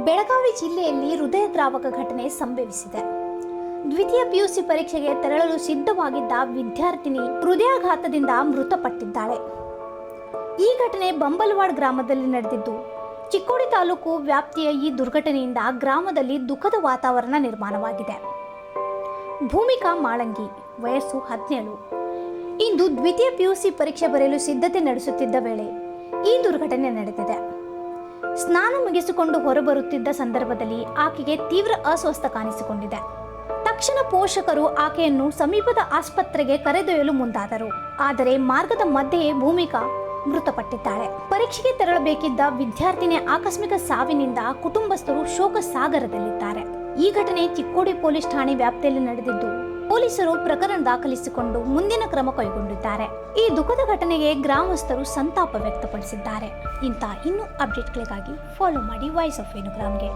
ಬೆಳಗಾವಿ ಜಿಲ್ಲೆಯಲ್ಲಿ ಹೃದಯದ್ರಾವಕ ಘಟನೆ ಸಂಭವಿಸಿದೆ. ದ್ವಿತೀಯ ಪಿಯುಸಿ ಪರೀಕ್ಷೆಗೆ ತೆರಳಲು ಸಿದ್ಧವಾಗಿದ್ದ ವಿದ್ಯಾರ್ಥಿನಿ ಹೃದಯಾಘಾತದಿಂದ ಮೃತಪಟ್ಟಿದ್ದಾಳೆ. ಈ ಘಟನೆ ಬಂಬಲ್ವಾಡ್ ಗ್ರಾಮದಲ್ಲಿ ನಡೆದಿದ್ದು, ಚಿಕ್ಕೋಡಿ ತಾಲೂಕು ವ್ಯಾಪ್ತಿಯ ಈ ದುರ್ಘಟನೆಯಿಂದ ಗ್ರಾಮದಲ್ಲಿ ದುಃಖದ ವಾತಾವರಣ ನಿರ್ಮಾಣವಾಗಿದೆ. ಭೂಮಿಕಾ ಮಾಳಂಗಿ, ವಯಸ್ಸು 17, ಇಂದು ದ್ವಿತೀಯ ಪಿಯುಸಿ ಪರೀಕ್ಷೆ ಬರೆಯಲು ಸಿದ್ಧತೆ ನಡೆಸುತ್ತಿದ್ದ ವೇಳೆ ಈ ದುರ್ಘಟನೆ ನಡೆದಿದೆ. ಸ್ನಾನ ಮುಗಿಸಿಕೊಂಡು ಹೊರಬರುತ್ತಿದ್ದ ಸಂದರ್ಭದಲ್ಲಿ ಆಕೆಗೆ ತೀವ್ರ ಅಸ್ವಸ್ಥ ಕಾಣಿಸಿಕೊಂಡಿದೆ. ತಕ್ಷಣ ಪೋಷಕರು ಆಕೆಯನ್ನು ಸಮೀಪದ ಆಸ್ಪತ್ರೆಗೆ ಕರೆದೊಯ್ಯಲು ಮುಂದಾದರು. ಆದರೆ ಮಾರ್ಗದ ಮಧ್ಯೆಯೇ ಭೂಮಿಕಾ ಮೃತಪಟ್ಟಿದ್ದಾಳೆ. ಪರೀಕ್ಷೆಗೆ ತೆರಳಬೇಕಿದ್ದ ವಿದ್ಯಾರ್ಥಿನಿಯ ಆಕಸ್ಮಿಕ ಸಾವಿನಿಂದ ಕುಟುಂಬಸ್ಥರು ಶೋಕ ಸಾಗರದಲ್ಲಿದ್ದಾರೆ. ಈ ಘಟನೆ ಚಿಕ್ಕೋಡಿ ಪೊಲೀಸ್ ಠಾಣೆ ವ್ಯಾಪ್ತಿಯಲ್ಲಿ ನಡೆದಿದ್ದು, ಪೊಲೀಸರು ಪ್ರಕರಣ ದಾಖಲಿಸಿಕೊಂಡು ಮುಂದಿನ ಕ್ರಮ ಕೈಗೊಂಡಿದ್ದಾರೆ. ಈ ದುಃಖದ ಘಟನೆಗೆ ಗ್ರಾಮಸ್ಥರು ಸಂತಾಪ ವ್ಯಕ್ತಪಡಿಸಿದ್ದಾರೆ. ಇಂಥ ಇನ್ನೂ ಅಪ್ಡೇಟ್ಗಳಿಗಾಗಿ ಫಾಲೋ ಮಾಡಿ ವಾಯ್ಸ್ ಆಫ್ ವೇಣುಗ್ರಾಮ್ಗೆ.